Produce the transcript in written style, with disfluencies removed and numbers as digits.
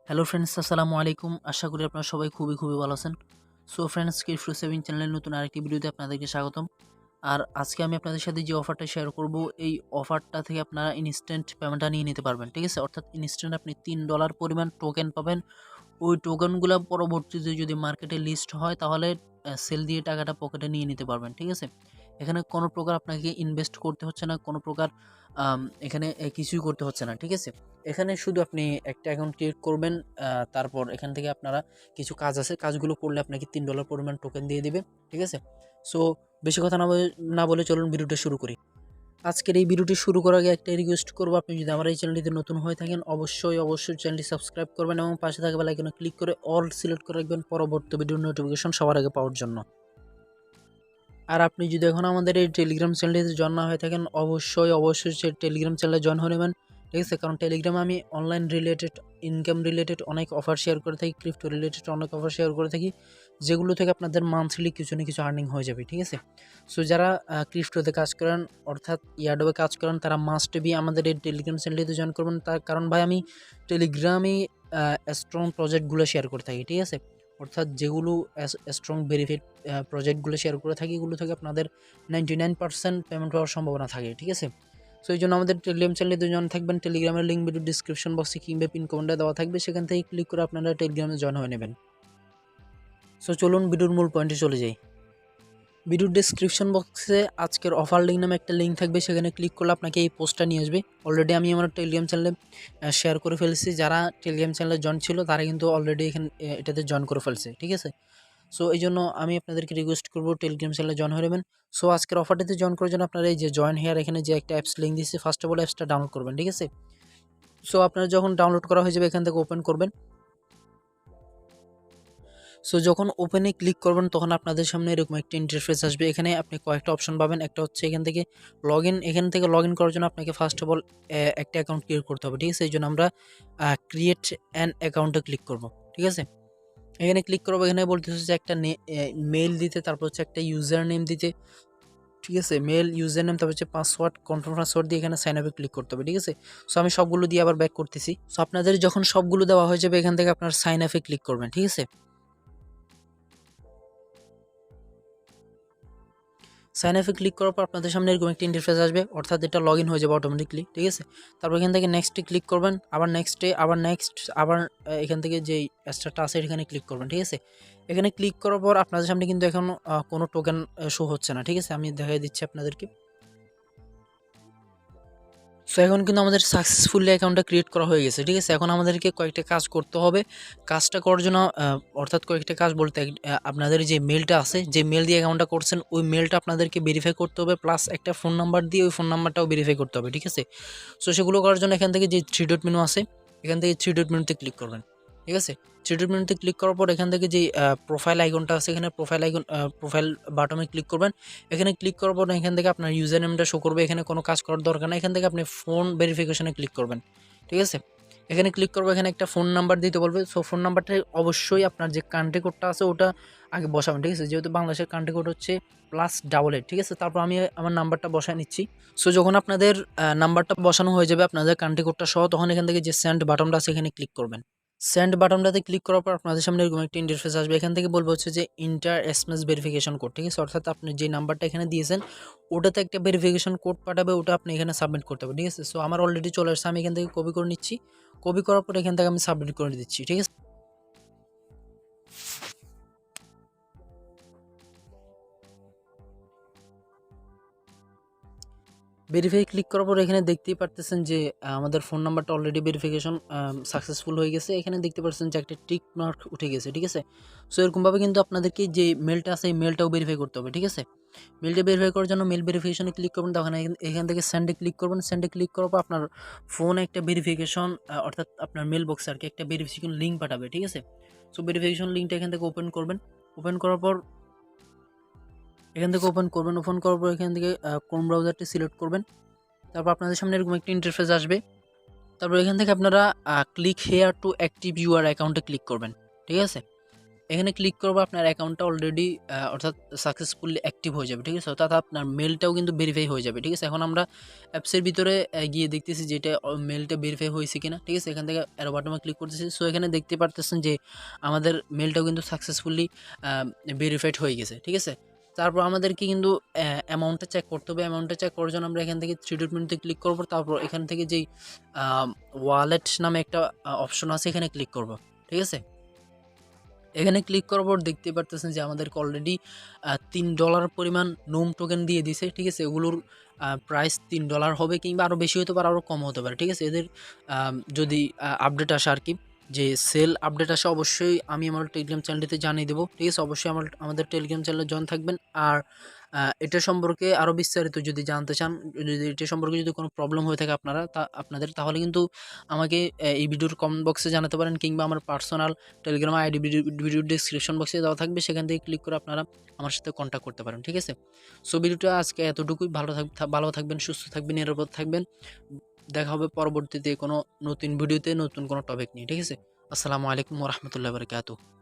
Hello friends, আসসালামু আলাইকুম। আশা করি আপনারা সবাই খুবই ভালো আছেন। সো ফ্রেন্ডস, ক্রিপ্টো সেভিং চ্যানেলের নতুন আরেকটি ভিডিওতে আপনাদেরকে স্বাগতম। আর আজকে আমি আপনাদের সাথে যে অফারটা শেয়ার করব, এই অফারটা থেকে আপনারা ইনস্ট্যান্ট পেমেন্টটা নিয়ে নিতে পারবেন। ঠিক আছে, অর্থাৎ ইনস্ট্যান্ট আপনি $3 পরিমাণ টোকেন পাবেন। ওই টোকেনগুলো পরবর্তীতে যদি মার্কেটে লিস্ট হয় তাহলে সেল দিয়ে টাকাটা পকেটে নিয়ে নিতে পারবেন। ঠিক আছে, এখানে কোনো প্রকার আপনাকে ইনভেস্ট করতে হচ্ছে না, কোনো প্রকার এখানে কিছুই করতে হচ্ছে না। ঠিক আছে, এখানে শুধু আপনি একটা অ্যাকাউন্ট ক্রিয়েট করবেন, তারপর এখান থেকে আপনারা কিছু কাজ আছে, কাজগুলো করলে আপনাকে $3 পরিমাণ টোকেন দিয়ে দিবে। ঠিক আছে, সো বেশি কথা না বলে চলুন ভিডিওটা শুরু করি। আজকের এই ভিডিওটি শুরু করার আগে একটা রিকোয়েস্ট করবো, আপনি যদি আমার এই চ্যানেলটিতে নতুন হয়ে থাকেন অবশ্যই চ্যানেলটি সাবস্ক্রাইব করবেন এবং পাশে থাকা বেল আইকনে ক্লিক করে অল সিলেক্ট করে রাখবেন পরবর্তী ভিডিওর নোটিফিকেশন সবার আগে পাওয়ার জন্য। আর আপনি যদি এখন আমাদের এই টেলিগ্রাম চ্যানেলটিতে জয়েন না হয়ে থাকেন অবশ্যই সেই টেলিগ্রাম চ্যানেলে জয়েন হয়ে নেবেন। ঠিক আছে, কারণ টেলিগ্রামে আমি অনলাইন রিলেটেড, ইনকাম রিলেটেড অনেক অফার শেয়ার করে থাকি, ক্রিপ্টো রিলেটেড অনেক অফার শেয়ার করে থাকি, যেগুলো থেকে আপনাদের মান্থলি কিছু না কিছু আর্নিং হয়ে যাবে। ঠিক আছে, সো যারা ক্রিপ্টোতে কাজ করেন অর্থাৎ ইয়ারডবে কাজ করেন তারা মাস্ট বি আমাদের এই টেলিগ্রাম চ্যানেলটিতে জয়েন করবেন। তার কারণ ভাই আমি টেলিগ্রামে স্ট্রং প্রজেক্টগুলো শেয়ার করে থাকি। ঠিক আছে, অর্থাৎ যেগুলো স্ট্রং ভেরিফাইড প্রজেক্টগুলো শেয়ার করে থাকি, এগুলো থেকে আপনাদের 99% পেমেন্ট পাওয়ার সম্ভাবনা থাকে। ঠিক আছে, সো এই জন্য আমাদের টেলিগ্রাম চ্যানেলে দুজন থাকবেন। টেলিগ্রামের লিঙ্ক ভিডিও ডিসক্রিপশন বক্সে কিংবা পিন কমেন্টে দেওয়া থাকবে, সেখান থেকে ক্লিক করে আপনারা টেলিগ্রামে জয়েন হয়ে নেবেন। সো চলুন ভিডিওর মূল পয়েন্টে চলে যাই। ভিডিওর ডিসক্রিপশন বক্সে আজকের অফার লিঙ্ক নামে একটা লিঙ্ক থাকবে, সেখানে ক্লিক করলে আপনাকে এই পোস্টটা নিয়ে আসবে। অলরেডি আমি আমার টেলিগ্রাম চ্যানেলে শেয়ার করে ফেলছি, যারা টেলিগ্রাম চ্যানেলে জয়েন ছিল তারা কিন্তু অলরেডি এটাতে জয়েন করে ফেলছে। ঠিক আছে, সো এই জন্য আমি আপনাদেরকে রিকোয়েস্ট করবো টেলিগ্রাম চ্যানেলে জয়েন হয়ে নেবেন। সো আজকের অফারটিতে জয়েন করার জন্য আপনারা এই যে জয়েন হেয়ার, এখানে যে একটা অ্যাপস লিঙ্ক দিচ্ছে, ফার্স্ট অফ অল অ্যাপসটা ডাউনলোড করবেন। ঠিক আছে, সো আপনারা যখন ডাউনলোড করা হয়ে যাবে এখান থেকে ওপেন করবেন। সো যখন ওপেনে ক্লিক করবেন তখন আপনাদের সামনে এরকম একটা ইন্টারফেস আসবে। এখানে আপনি কয়েকটা অপশন পাবেন। একটা হচ্ছে এখান থেকে এখান থেকে লগ ইন করার জন্য আপনাকে ফার্স্ট অফ অল একটা অ্যাকাউন্ট ক্রিয়েট করতে হবে। ঠিক আছে, এই জন্য আমরা ক্রিয়েট অ্যান অ্যাকাউন্টে ক্লিক করব। ঠিক আছে, এখানে ক্লিক করবো। এখানে বলতে হচ্ছে যে একটা মেল দিতে, তারপর হচ্ছে একটা ইউজার নেম দিতে। ঠিক আছে, মেল, ইউজার নেম, তারপর হচ্ছে পাসওয়ার্ড, কনফার্ম পাসওয়ার্ড দিয়ে এখানে সাইন আপে ক্লিক করতে হবে। ঠিক আছে, সো আমি সবগুলো দিয়ে আবার ব্যাক করতেছি। সো আপনাদের যখন সবগুলো দেওয়া হয়ে যাবে এখান থেকে আপনার সাইন আপে ক্লিক করবেন। ঠিক আছে, সাইন আপে ক্লিক করার পর আপনাদের সামনে এরকম একটা ইন্টারফেস আসবে, অর্থাৎ এটা লগ ইন হয়ে যাবে অটোমেটিকলি। ঠিক আছে, তারপর এখান থেকে নেক্সটে ক্লিক করবেন, আবার নেক্সটে, আবার নেক্সট, আবার এখান থেকে যে স্টারটা আছে এখানে ক্লিক করবেন। ঠিক আছে, এখানে ক্লিক করার পর আপনাদের সামনে কিন্তু এখন কোনো টোকেন শো হচ্ছে না। ঠিক আছে, আমি দেখাই দিচ্ছি আপনাদেরকে। সো এখন কিন্তু আমাদের সাকসেসফুলি অ্যাকাউন্টটা ক্রিয়েট করা হয়ে গেছে। ঠিক আছে, এখন আমাদেরকে কয়েকটা কাজ করতে হবে। কাজটা করার জন্য অর্থাৎ কয়েকটা কাজ বলতে আপনাদের যে মেলটা আছে, যে মেল দিয়ে অ্যাকাউন্টটা করছেন ওই মেলটা আপনাদেরকে ভেরিফাই করতে হবে, প্লাস একটা ফোন নাম্বার দিয়ে ওই ফোন নাম্বারটাও ভেরিফাই করতে হবে। ঠিক আছে, সো সেগুলো করার জন্য এখান থেকে যে 3 ডট মেনু আছে, এখান থেকে 3 ডট মেনুতে ক্লিক করবেন। ঠিক আছে, 3 ডট মেনুতে ক্লিক করার পর এখান থেকে যে প্রোফাইল আইকনটা আছে, এখানে প্রোফাইল বাটনে ক্লিক করবেন। এখানে ক্লিক করার পর এখান থেকে আপনার ইউজার নেমটা শো করবে। এখানে কোনো কাজ করার দরকার নেই, এখান থেকে আপনি ফোন ভেরিফিকেশনে ক্লিক করবেন। ঠিক আছে, এখানে ক্লিক করবো, এখানে একটা ফোন নাম্বার দিতে বলবে। সো ফোন নাম্বারটা অবশ্যই আপনার যে কান্ট্রি কোডটা আছে ওটা আগে বসাবেন। ঠিক আছে, যেহেতু বাংলাদেশের কান্ট্রি কোড হচ্ছে +88। ঠিক আছে, তারপর আমি আমার নাম্বারটা বসায় নিচ্ছি। সো যখন আপনাদের নাম্বারটা বসানো হয়ে যাবে আপনাদের কান্ট্রি কোডটা সহ, তখন এখান থেকে যে সেন্ড বাটনটা আছে এখানে ক্লিক করবেন। সেন্ড বাটনটাতে ক্লিক করার পর আপনাদের সামনে এরকম একটা ইন্টারফেস আসবে। এখান থেকে বলবো হচ্ছে যে ইন্টার এসএমএস ভেরিফিকেশন কোড। ঠিক আছে, অর্থাৎ আপনি যে নাম্বারটা এখানে দিয়েছেন ওটাতে একটা ভেরিফিকেশন কোড পাঠাবে, ওটা আপনি এখানে সাবমিট করতে হবে। ঠিক আছে, সো আমার অলরেডি চলে আসছে, আমি এখান থেকে কপি করে নিচ্ছি। কপি করার পর এখান থেকে আমি সাবমিট করে দিচ্ছি। ঠিক আছে, ভেরিফাই ক্লিক করার পর এখানে দেখতেই পারতেছেন যে আমাদের ফোন নাম্বারটা অলরেডি ভেরিফিকেশন সাকসেসফুল হয়ে গেছে। এখানে দেখতে পাচ্ছেন যে একটা টিক মার্ক উঠে গেছে। ঠিক আছে, সো এরকমভাবে কিন্তু আপনাদেরকে যে মেলটা আছে এই মেলটাও ভেরিফাই করতে হবে। ঠিক আছে, মেলটা ভেরিফাই করার জন্য মেল ভেরিফিকেশনে ক্লিক করবেন, তখন এখান থেকে সেন্ডে ক্লিক করবেন। সেন্ডে ক্লিক করার পর আপনার ফোনে একটা ভেরিফিকেশন অর্থাৎ আপনার মেল বক্সে আর কি একটা ভেরিফিকেশন লিঙ্ক পাঠাবে। ঠিক আছে, সো ভেরিফিকেশন লিঙ্কটা এখান থেকে ওপেন করবেন। ওপেন করার পর এখান থেকে ওপেন করবেন। ওপেন করার পর এখান থেকে ক্রোম ব্রাউজারটি সিলেক্ট করবেন। তারপর আপনাদের সামনে এরকম একটা ইন্টারফেস আসবে। তারপর এখান থেকে আপনারা click here to active your অ্যাকাউন্টে ক্লিক করবেন। ঠিক আছে, এখানে ক্লিক করবো আপনার অ্যাকাউন্টটা অলরেডি অর্থাৎ সাকসেসফুলি অ্যাক্টিভ হয়ে যাবে, ঠিক আছে? অর্থাৎ আপনার মেলটাও কিন্তু ভেরিফাই হয়ে যাবে, ঠিক আছে? এখন আমরা অ্যাপসের ভিতরে গিয়ে দেখতেছি যে এটা মেলটা ভেরিফাই হয়েছে কিনা, ঠিক আছে? এখান থেকে অ্যারো বাটনে ক্লিক করতেছি। সো এখানে দেখতে পারতেছেন যে আমাদের মেলটাও কিন্তু সাকসেসফুলি ভেরিফাইড হয়ে গেছে, ঠিক আছে? তারপর আমাদেরকে কিন্তু অ্যামাউন্টটা চেক করতে হবে। অ্যামাউন্টটা চেক করার জন্য আমরা এখান থেকে থ্রি ডট মেনুতে ক্লিক করবো। তারপর এখান থেকে যেই ওয়ালেট নামে একটা অপশন আছে, এখানে ক্লিক করব, ঠিক আছে? এখানে ক্লিক করার পর দেখতে পারতেছেন যে আমাদেরকে অলরেডি $3 পরিমাণ নোম টোকেন দিয়ে দিছে, ঠিক আছে? এগুলোর প্রাইস $3 হবে, কিংবা আরও বেশি হতে পারে, আরও কম হতে পারে, ঠিক আছে? এদের যদি আপডেট আসে আর কি, যে সেল আপডেট আসে, অবশ্যই আমি আমার টেলিগ্রাম চ্যানেলটিতে জানিয়ে দেবো, ঠিক আছে? অবশ্যই আমাদের টেলিগ্রাম চ্যানেলে জয়েন থাকবেন। আর এটা সম্পর্কে আরও বিস্তারিত যদি জানতে চান, যদি এটা সম্পর্কে যদি কোনো প্রবলেম হয়ে থাকে আপনাদের, তাহলে কিন্তু আমাকে এই ভিডিওর কমেন্ট বক্সে জানাতে পারেন, কিংবা আমার personal Telegram ID video description বক্সে দেওয়া থাকবে, সেখান থেকে ক্লিক করে আপনারা আমার সাথে কন্ট্যাক্ট করতে পারেন, ঠিক আছে? সো ভিডিওটা আজকে এতটুকুই। ভালো থাকবেন, সুস্থ থাকবেন, নিরাপদ থাকবেন। দেখা হবে পরবর্তীতে কোনো নতুন ভিডিওতে, নতুন কোনো টপিক নিয়ে, ঠিক আছে? আসসালামু আলাইকুম ওয়া রাহমাতুল্লাহি ওয়া বারাকাতুহু।